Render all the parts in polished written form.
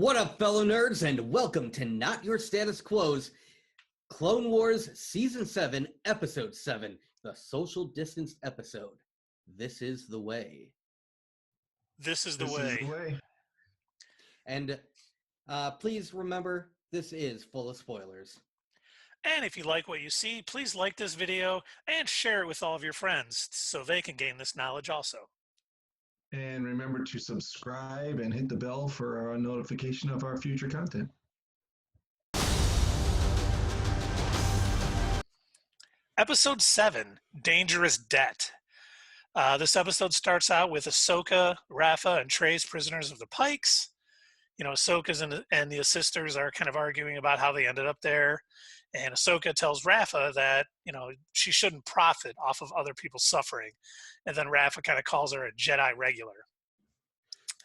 What up, fellow nerds, and welcome to Not Your Status Quo's Clone Wars Season 7, Episode 7, the social distance episode. This is the way. This is the way. And please remember, this is full of spoilers. And if you like what you see, please like this video and share it with all of your friends so they can gain this knowledge also. And remember to subscribe and hit the bell for a notification of our future content. Episode 7, Dangerous Debt. This episode starts out with Ahsoka, Rafa, and Trey's prisoners of the Pikes. You know, Ahsoka's and the sisters are kind of arguing about how they ended up there. And Ahsoka tells Rafa that, you know, she shouldn't profit off of other people's suffering. And then Rafa kind of calls her a Jedi regular.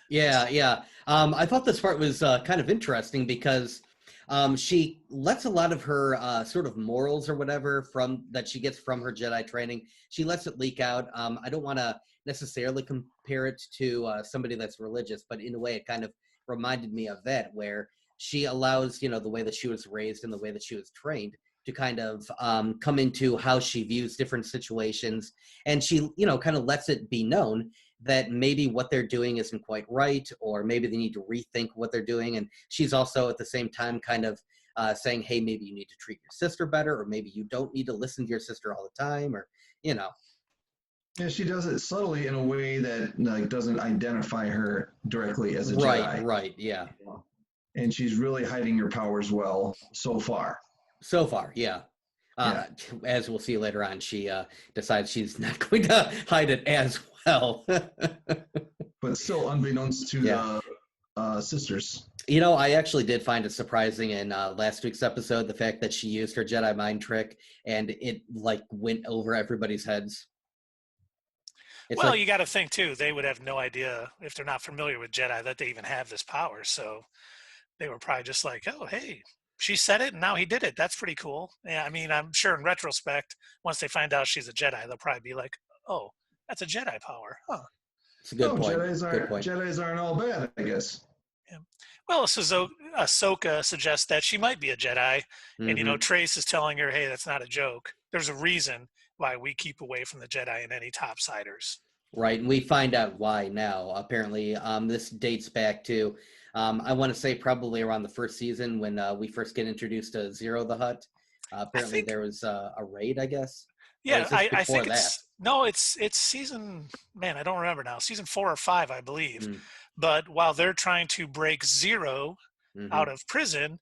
Yeah. I thought this part was kind of interesting because she lets a lot of her sort of morals or whatever that she gets from her Jedi training. She lets it leak out. I don't want to necessarily compare it to somebody that's religious, but in a way it kind of reminded me of that, where she allows, you know, the way that she was raised and the way that she was trained to kind of come into how she views different situations. And she, you know, kind of lets it be known that maybe what they're doing isn't quite right, or maybe they need to rethink what they're doing. And she's also at the same time kind of saying, hey, maybe you need to treat your sister better, or maybe you don't need to listen to your sister all the time, or, you know. Yeah, she does it subtly in a way that like doesn't identify her directly as a Jedi. Right, yeah. And she's really hiding her powers well so far. Yeah. As we'll see later on, she decides she's not going to hide it as well. But still, unbeknownst to the sisters. You know, I actually did find it surprising in last week's episode, the fact that she used her Jedi mind trick and it like went over everybody's heads. Well, you got to think too, they would have no idea if they're not familiar with Jedi that they even have this power. So they were probably just like, oh, hey, she said it and now he did it. That's pretty cool. Yeah, I mean, I'm sure in retrospect, once they find out she's a Jedi, they'll probably be like, oh, that's a Jedi power. Huh. It's a good point. Jedis aren't all bad, I guess. Yeah. Well, Ahsoka suggests that she might be a Jedi. Mm-hmm. And, you know, Trace is telling her, hey, that's not a joke. There's a reason why we keep away from the Jedi and any topsiders. Right, and we find out why now. Apparently, this dates back to, I want to say probably around the first season when we first get introduced to Zero the Hutt. Apparently, there was a raid, I guess. Yeah, I think it's season, man, I don't remember now. Season 4 or 5, I believe. Mm. But while they're trying to break Zero out of prison,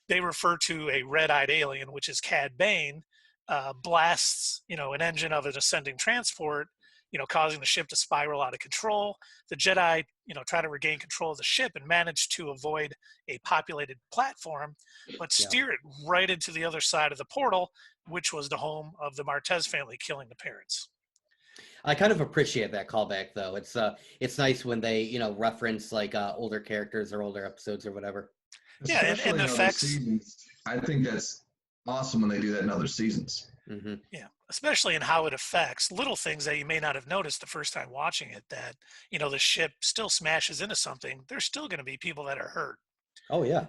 they refer to a red-eyed alien, which is Cad Bane, blasts, you know, an engine of an ascending transport, you know, causing the ship to spiral out of control. The Jedi, you know, try to regain control of the ship and manage to avoid a populated platform, but steer it right into the other side of the portal, which was the home of the Martez family, killing the parents. I kind of appreciate that callback, though. It's nice when they, you know, reference like older characters or older episodes or whatever. Yeah, and the effects. Seasons, I think that's awesome when they do that in other seasons. Mm-hmm. Yeah, especially in how it affects little things that you may not have noticed the first time watching it, that, you know, the ship still smashes into something. There's still going to be people that are hurt. Oh, yeah.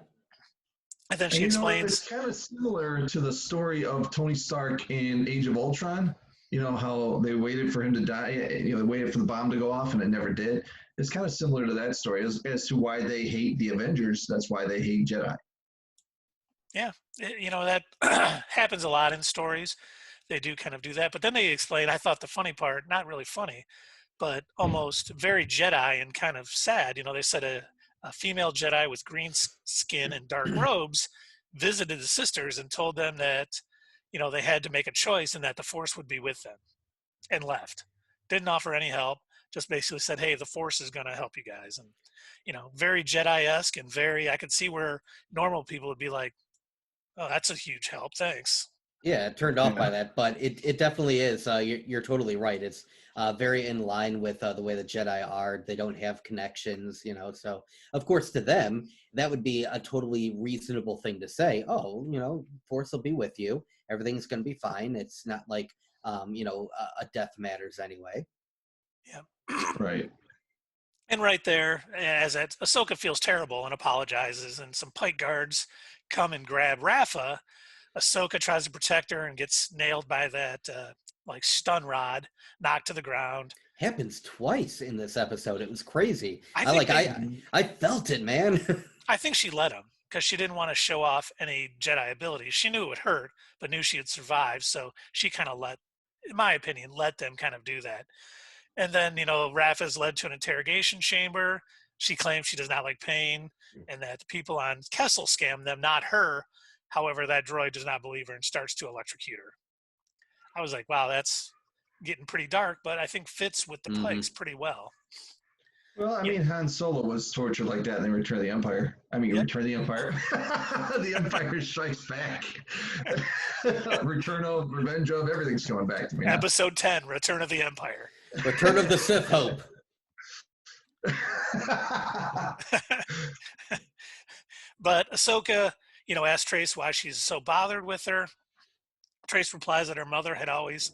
And then she explains. It's kind of similar to the story of Tony Stark in Age of Ultron. You know, how they waited for him to die. You know, they waited for the bomb to go off and it never did. It's kind of similar to that story as to why they hate the Avengers. That's why they hate Jedi. Yeah, you know, that happens a lot in stories. They do kind of do that. But then they explain, I thought the funny part, not really funny, but almost very Jedi and kind of sad. You know, they said a female Jedi with green skin and dark robes visited the sisters and told them that, you know, they had to make a choice and that the Force would be with them, and left. Didn't offer any help, just basically said, hey, the Force is going to help you guys. And, you know, very Jedi-esque and very, I could see where normal people would be like, oh, that's a huge help. Thanks. Yeah, turned off by that, but it definitely is. You're totally right. It's very in line with the way the Jedi are. They don't have connections, you know. So, of course, to them, that would be a totally reasonable thing to say. Oh, you know, Force will be with you. Everything's going to be fine. It's not like, you know, a death matters anyway. Yeah. Right. And right there, as Ahsoka feels terrible and apologizes, and some Pike guards come and grab Rafa. Ahsoka tries to protect her and gets nailed by that like stun rod, knocked to the ground. Happens twice in this episode. It was crazy. I I think like I felt it, man. I think she let him because she didn't want to show off any Jedi abilities. She knew it would hurt, but knew she had survived, so she kind of in my opinion, let them kind of do that. And then, Raph is led to an interrogation chamber. She claims she does not like pain and that the people on Kessel scam them, not her. However, that droid does not believe her and starts to electrocute her. I was like, wow, that's getting pretty dark, but I think fits with the Pikes pretty well. Well, I mean, Han Solo was tortured like that in Return of the Empire. Return of the Empire. The Empire Strikes Back. Return of, Revenge of, everything's coming back to me now. Episode 10, Return of the Empire. Return of the Sith Hope. But Ahsoka, asks Trace why she's so bothered with her. Trace replies that her mother had always...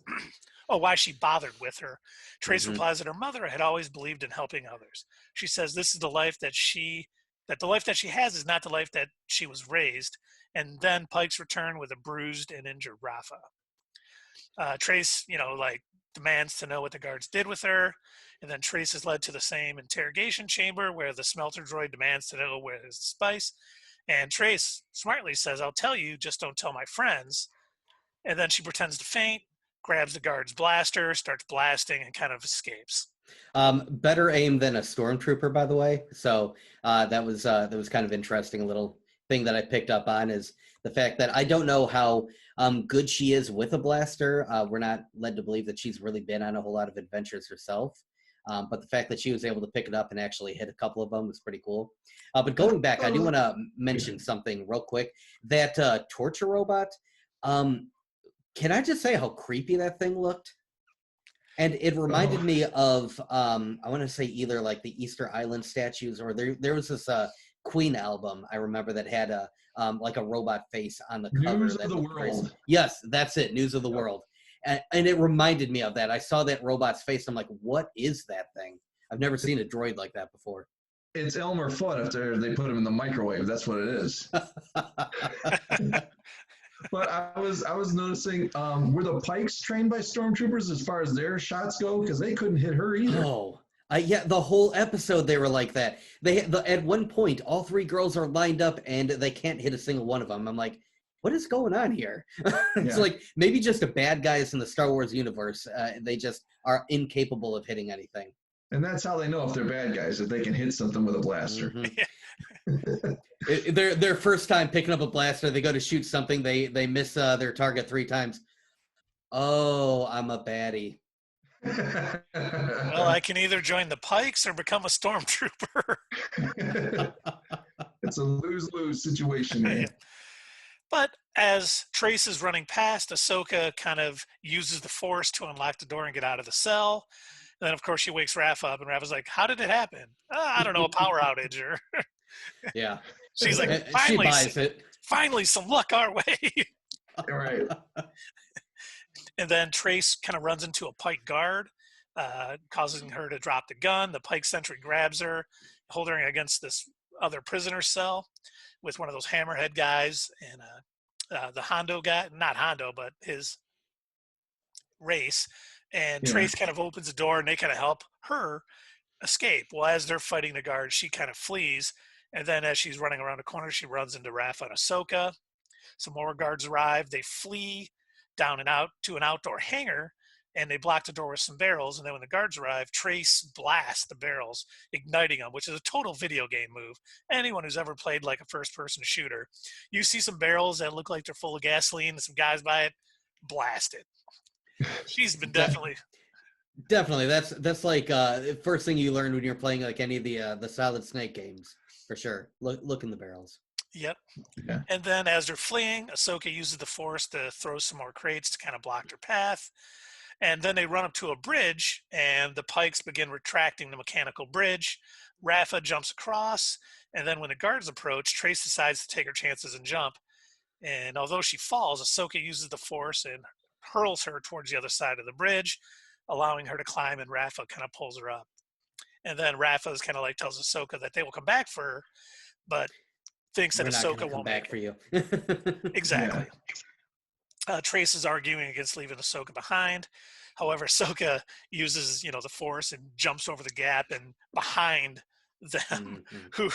why she bothered with her. Trace replies that her mother had always believed in helping others. She says this is the life that the life that she has is not the life that she was raised. And then Pikes return with a bruised and injured Rafa. Trace, demands to know what the guards did with her. And then Trace is led to the same interrogation chamber where the smelter droid demands to know where is the spice. And Trace smartly says, I'll tell you, just don't tell my friends. And then she pretends to faint, grabs the guard's blaster, starts blasting, and kind of escapes. Better aim than a stormtrooper, by the way. So that was kind of interesting. A little thing that I picked up on is the fact that I don't know how good she is with a blaster. We're not led to believe that she's really been on a whole lot of adventures herself. But the fact that she was able to pick it up and actually hit a couple of them was pretty cool. But going back, I do want to mention something real quick. That torture robot, can I just say how creepy that thing looked? And it reminded me of, I want to say either like the Easter Island statues, or there was this Queen album I remember that had a like a robot face on the cover. News of the World. Crazy. Yes, that's it, News of the World. And it reminded me of that. I saw that robot's face. I'm like, what is that thing? I've never seen a droid like that before. It's Elmer Fudd after they put him in the microwave. That's what it is. But I was noticing, were the Pikes trained by stormtroopers as far as their shots go? Because they couldn't hit her either. Oh, yeah, the whole episode they were like that. At one point, all three girls are lined up and they can't hit a single one of them. I'm like, what is going on here? It's like maybe just a bad guys in the Star Wars universe. They just are incapable of hitting anything. And that's how they know if they're bad guys, if they can hit something with a blaster. Their first time picking up a blaster, they go to shoot something, they miss their target 3 times. Oh, I'm a baddie. Well, I can either join the Pikes or become a stormtrooper. It's a lose-lose situation here. But as Trace is running past, Ahsoka kind of uses the Force to unlock the door and get out of the cell. And then, of course, she wakes Raph up, and Rafa's like, how did it happen? I don't know, a power outage. Or Yeah. She's like, she buys it. Finally, some luck our way. All right. And then Trace kind of runs into a Pike guard, causing her to drop the gun. The Pike sentry grabs her, holding her against this other prisoner cell with one of those hammerhead guys and the Hondo guy, not Hondo, but his race. And Trace kind of opens the door and they kind of help her escape. Well, as they're fighting the guard, she kind of flees. And then as she's running around the corner, she runs into Raph and Ahsoka. Some more guards arrive. They flee down and out to an outdoor hangar, and they block the door with some barrels. And then when the guards arrive, Trace blasts the barrels, igniting them, which is a total video game move. Anyone who's ever played like a first-person shooter, you see some barrels that look like they're full of gasoline and some guys by it, blast it. She's been definitely. That's like first thing you learn when you're playing like any of the Solid Snake games, for sure. Look in the barrels. Yep. Yeah. And then as they're fleeing, Ahsoka uses the Force to throw some more crates to kind of block their path. And then they run up to a bridge, and the Pikes begin retracting the mechanical bridge. Rafa jumps across, and then when the guards approach, Trace decides to take her chances and jump. And although she falls, Ahsoka uses the Force and hurls her towards the other side of the bridge, allowing her to climb, and Rafa kind of pulls her up. And then Rafa's kind of like tells Ahsoka that they will come back for her, but thinks that We're not going Ahsoka to come won't back make for you. it. Exactly. Trace is arguing against leaving Ahsoka behind. However, Ahsoka uses, the Force and jumps over the gap and behind them, who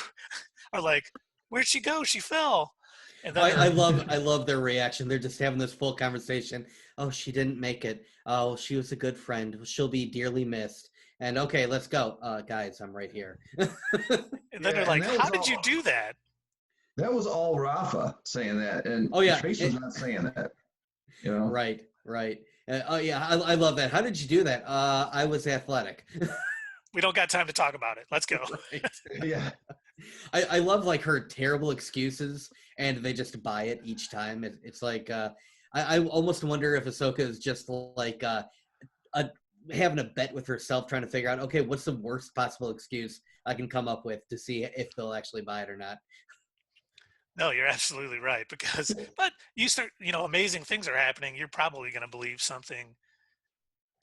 are like, "Where'd she go? She fell." And then I love their reaction. They're just having this full conversation. Oh, she didn't make it. Oh, she was a good friend. She'll be dearly missed. And okay, let's go, guys. I'm right here. and then they're like, "How did you do that?" That was all Rafa saying that, and Oh yeah, Trace was not saying that. You know? Right. Oh yeah, I love that. How did you do that? I was athletic. We don't got time to talk about it. Let's go. Right. Yeah. I love like her terrible excuses, and they just buy it each time. It's like I almost wonder if Ahsoka is just like having a bet with herself, trying to figure out, okay, what's the worst possible excuse I can come up with to see if they'll actually buy it or not. No, you're absolutely right. But you start, amazing things are happening. You're probably going to believe something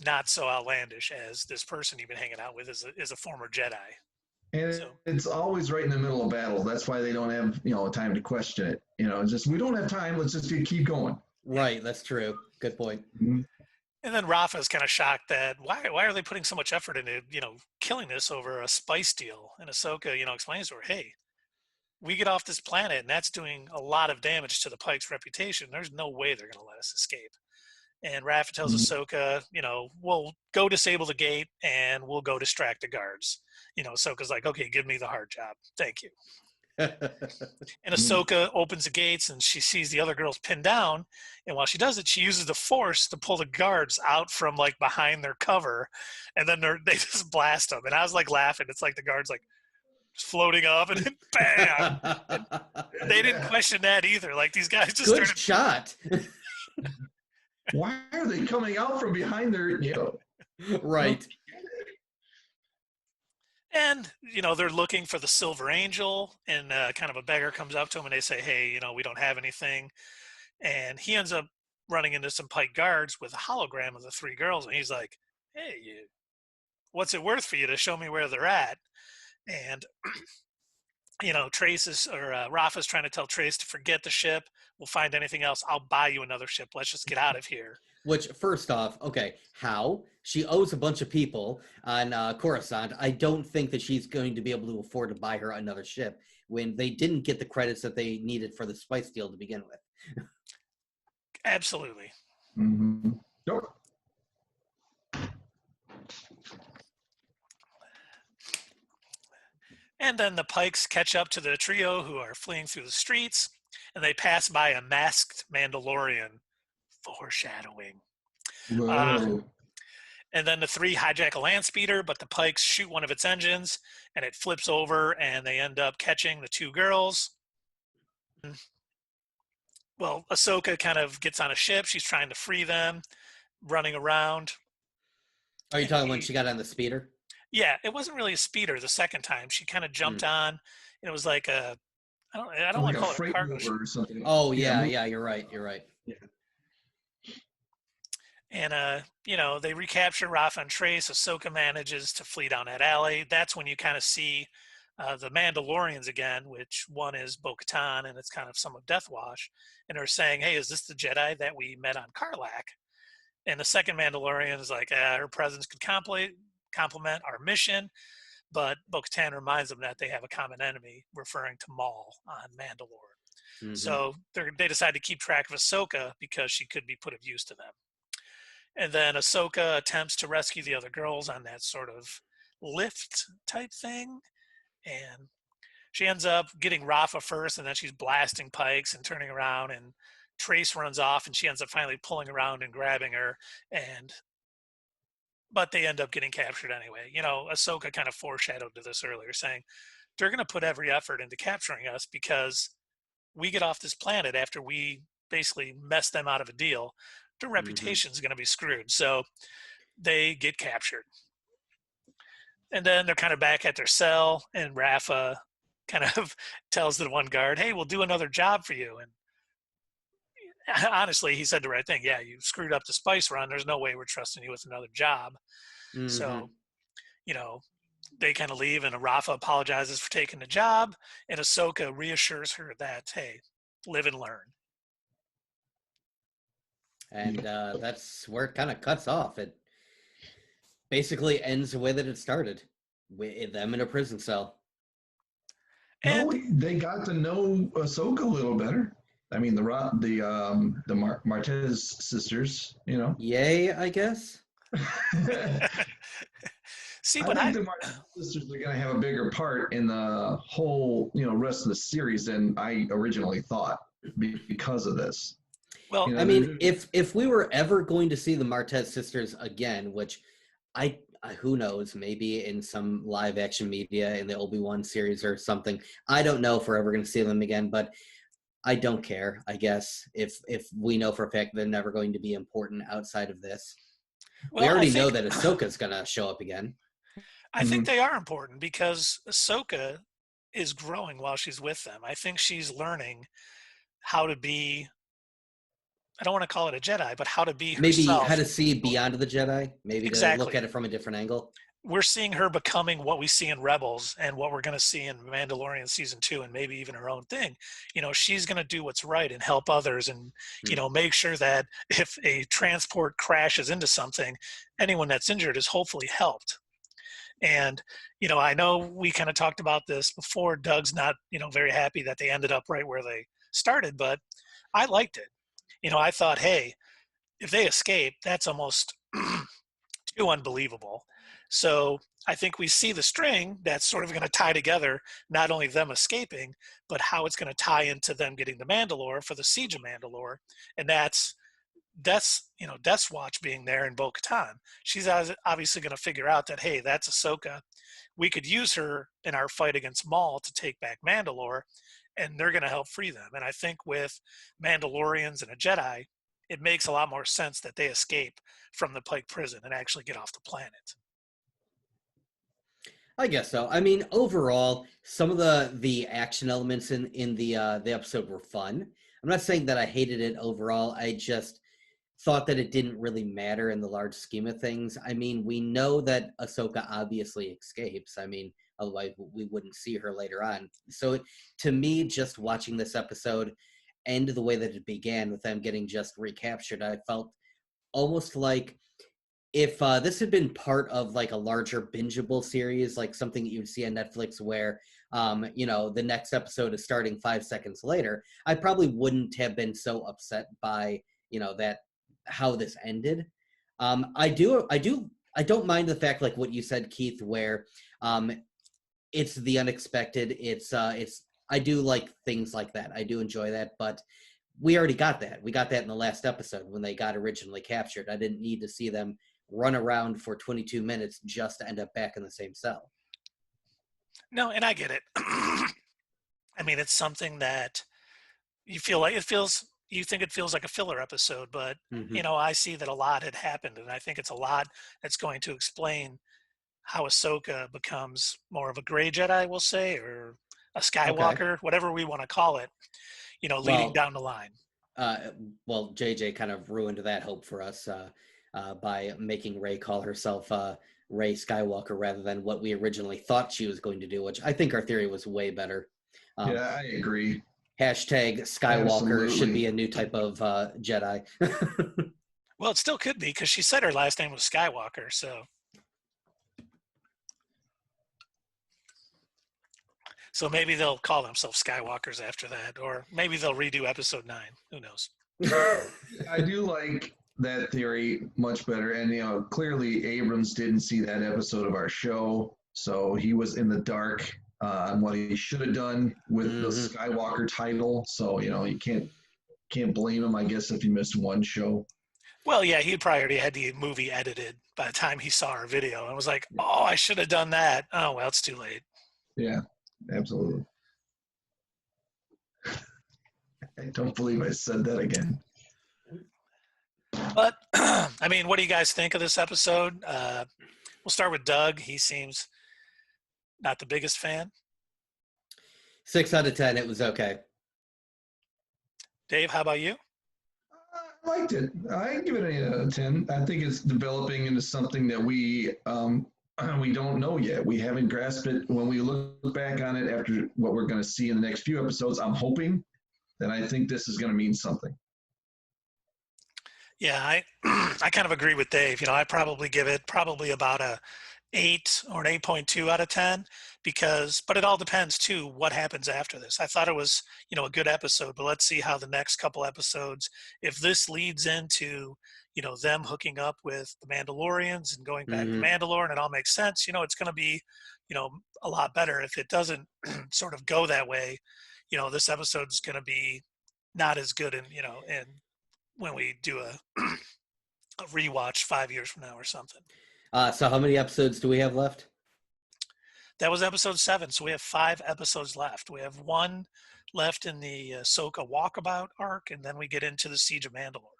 not so outlandish as this person you've been hanging out with is a former Jedi. And So it's always right in the middle of battles. That's why they don't have, time to question it. Just we don't have time. Let's just keep going. Right, that's true. Good point. Mm-hmm. And then Rafa's kind of shocked that why are they putting so much effort into, killing this over a spice deal? And Ahsoka, explains to her, hey, we get off this planet and that's doing a lot of damage to the Pike's reputation. There's no way they're going to let us escape. And Rafa tells Ahsoka, we'll go disable the gate and we'll go distract the guards. Ahsoka's like, okay, give me the hard job. Thank you. And Ahsoka opens the gates and she sees the other girls pinned down. And while she does it, she uses the Force to pull the guards out from like behind their cover. And then they just blast them. And I was like laughing. It's like the guards like floating up and then bam. And they didn't question that either. Like these guys just Good started. Shot. Why are they coming out from behind their, Right. And, they're looking for the Silver Angel, and kind of a beggar comes up to him and they say, hey, we don't have anything. And he ends up running into some Pike guards with a hologram of the three girls. And he's like, hey, what's it worth for you to show me where they're at? And, Rafa's trying to tell Trace to forget the ship. We'll find anything else. I'll buy you another ship. Let's just get out of here. Which, first off, okay, how? She owes a bunch of people on Coruscant. I don't think that she's going to be able to afford to buy her another ship when they didn't get the credits that they needed for the spice deal to begin with. Absolutely. Mm-hmm. Nope. And then the Pikes catch up to the trio who are fleeing through the streets, and they pass by a masked Mandalorian. Foreshadowing. And then the three hijack a land speeder, but the Pikes shoot one of its engines, and it flips over, and they end up catching the two girls. Well, Ahsoka kind of gets on a ship. She's trying to free them, running around. Are you talking when she got on the speeder? Yeah, it wasn't really a speeder the second time. She kind of jumped on, and it was like I don't want to call it a cargo ship or something. Oh yeah, you're right. Yeah. And they recapture Rafa and Trace. Ahsoka manages to flee down that alley. That's when you kind of see the Mandalorians again, which one is Bo-Katan, and it's kind of some of Death Wash. And they're saying, hey, is this the Jedi that we met on Karlak? And the second Mandalorian is like, her presence could complement our mission. But Bo-Katan reminds them that they have a common enemy, referring to Maul on Mandalore. Mm-hmm. So they decide to keep track of Ahsoka because she could be put of use to them. And then Ahsoka attempts to rescue the other girls on that sort of lift type thing. And she ends up getting Rafa first, and then she's blasting Pikes and turning around, and Trace runs off, and she ends up finally pulling around and grabbing her. But they end up getting captured anyway. Ahsoka kind of foreshadowed to this earlier, saying they're going to put every effort into capturing us because we get off this planet after we basically mess them out of a deal. Their reputation is going to be screwed. So they get captured. And then they're kind of back at their cell, and Rafa kind of tells the one guard, hey, we'll do another job for you. And honestly, he said the right thing. Yeah, you screwed up the spice run. There's no way we're trusting you with another job. So, they kind of leave, and Rafa apologizes for taking the job, and Ahsoka reassures her that, hey, live and learn. And that's where it kind of cuts off. It basically ends the way that it started, with them in a prison cell. No, And they got to know Ahsoka a little better. I mean, the Martez sisters, you know. Yay, I guess. see, I but think the Martez sisters are going to have a bigger part in the whole, rest of the series than I originally thought because of this. well, I mean, if we were ever going to see the Martez sisters again, which I who knows, maybe in some live action media in the Obi-Wan series or something. I don't know if we're ever going to see them again, but I don't care, I guess, if we know for a fact they're never going to be important outside of this. well, We already know that Ahsoka's going to show up again. I think they are important because Ahsoka is growing while she's with them. I think she's learning how to be, I don't want to call it a Jedi, but how to be Maybe herself. how to see beyond the Jedi, maybe to look at it from a different angle. We're seeing her becoming what we see in Rebels and what we're going to see in Mandalorian season 2, and maybe even her own thing. She's going to do what's right and help others, and make sure that if a transport crashes into something, anyone that's injured is hopefully helped. And I know we kind of talked about this before. Doug's not very happy that they ended up right where they started, but I liked it. I thought, hey, if they escape, that's almost too unbelievable. So I think we see the string that's sort of going to tie together not only them escaping, but how it's going to tie into them getting the Mandalore for the Siege of Mandalore. And that's Death's Watch being there in Bo-Katan. She's obviously going to figure out that, hey, that's Ahsoka. We could use her in our fight against Maul to take back Mandalore, and they're going to help free them. And I think with Mandalorians and a Jedi, it makes a lot more sense that they escape from the Pike prison and actually get off the planet. I guess so. I mean, overall, some of the action elements in the episode were fun. I'm not saying that I hated it overall. I just thought that it didn't really matter in the large scheme of things. I mean, we know that Ahsoka obviously escapes. I mean, otherwise we wouldn't see her later on. So to me, just watching this episode end the way that it began with them getting just recaptured, I felt almost like if this had been part of like a larger bingeable series, like something that you would see on Netflix where, the next episode is starting 5 seconds later, I probably wouldn't have been so upset by, that how this ended. I don't mind the fact, like what you said, Keith, where it's the unexpected. I do like things like that. I do enjoy that, but we already got that. We got that in the last episode when they got originally captured. I didn't need to see them run around for 22 minutes just to end up back in the same cell. No, and I get it. I mean, it's something that you think it feels like a filler episode, but I see that a lot had happened, and I think it's a lot that's going to explain how Ahsoka becomes more of a gray Jedi, we'll say, or a Skywalker, whatever we want to call it, leading down the line. Well, JJ kind of ruined that hope for us by making Rey call herself Rey Skywalker rather than what we originally thought she was going to do, which I think our theory was way better. Yeah, I agree. Hashtag Skywalker Absolutely. should be a new type of Jedi. Well, it still could be because she said her last name was Skywalker, so. So maybe they'll call themselves Skywalkers after that, or maybe they'll redo episode 9. Who knows? I do like that theory much better. And, clearly Abrams didn't see that episode of our show, so he was in the dark on what he should have done with the Skywalker title. So, you can't blame him, I guess, if he missed one show. Well, yeah, he probably already had the movie edited by the time he saw our video and was like, oh, I should have done that. Oh, well, it's too late. Yeah, absolutely. I don't believe I said that again. But, I mean, what do you guys think of this episode? We'll start with Doug. He seems not the biggest fan. 6 out of 10. It was okay. Dave, how about you? I liked it. I give it a 10. I think it's developing into something that we we don't know yet. We haven't grasped it. When we look back on it after what we're going to see in the next few episodes, I'm hoping that I think this is going to mean something. Yeah, I kind of agree with Dave. I probably give it probably about a 8 or an 8.2 out of 10 but it all depends too what happens after this. I thought it was, a good episode, but let's see how the next couple episodes, if this leads into, them hooking up with the Mandalorians and going back to Mandalore and it all makes sense, it's going to be, a lot better. If it doesn't sort of go that way, this episode's going to be not as good and when we do a rewatch 5 years from now or something. So how many episodes do we have left? That was episode 7, so we have 5 episodes left. We have 1 left in the Ahsoka walkabout arc, and then we get into the Siege of Mandalore.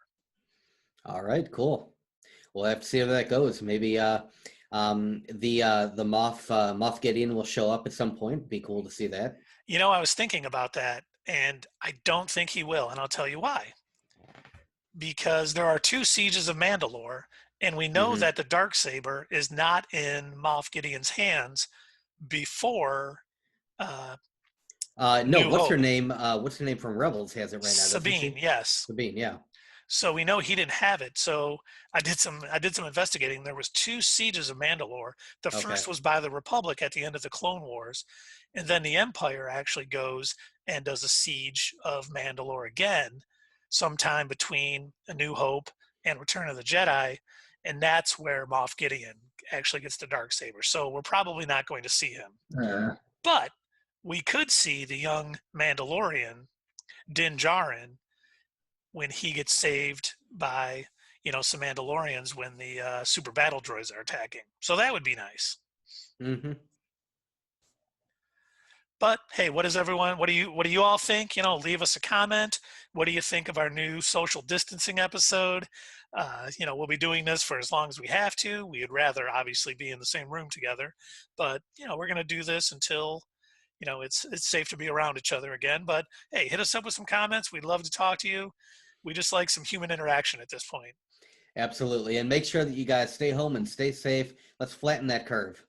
All right, cool. We'll have to see how that goes. Maybe the Moff Gideon will show up at some point. It'd be cool to see that. I was thinking about that, and I don't think he will, and I'll tell you why. Because there are 2 Sieges of Mandalore, and we know that the Darksaber is not in Moff Gideon's hands before no, New what's Hope. her name? What's her name from Rebels has it right now? Sabine, yes. Sabine, yeah. So we know he didn't have it. So I did some investigating. There was 2 Sieges of Mandalore. The first was by the Republic at the end of the Clone Wars, and then the Empire actually goes and does a Siege of Mandalore again, sometime between A New Hope and Return of the Jedi, and that's where Moff Gideon actually gets the Darksaber. So we're probably not going to see him. But we could see the young Mandalorian, Din Djarin, when he gets saved by, some Mandalorians when the super battle droids are attacking. So that would be nice. Mm-hmm. But hey, what do you all think? Leave us a comment. What do you think of our new social distancing episode? We'll be doing this for as long as we have to. We'd rather obviously be in the same room together, but we're going to do this until, it's safe to be around each other again. But hey, hit us up with some comments. We'd love to talk to you. We just like some human interaction at this point. Absolutely. And make sure that you guys stay home and stay safe. Let's flatten that curve.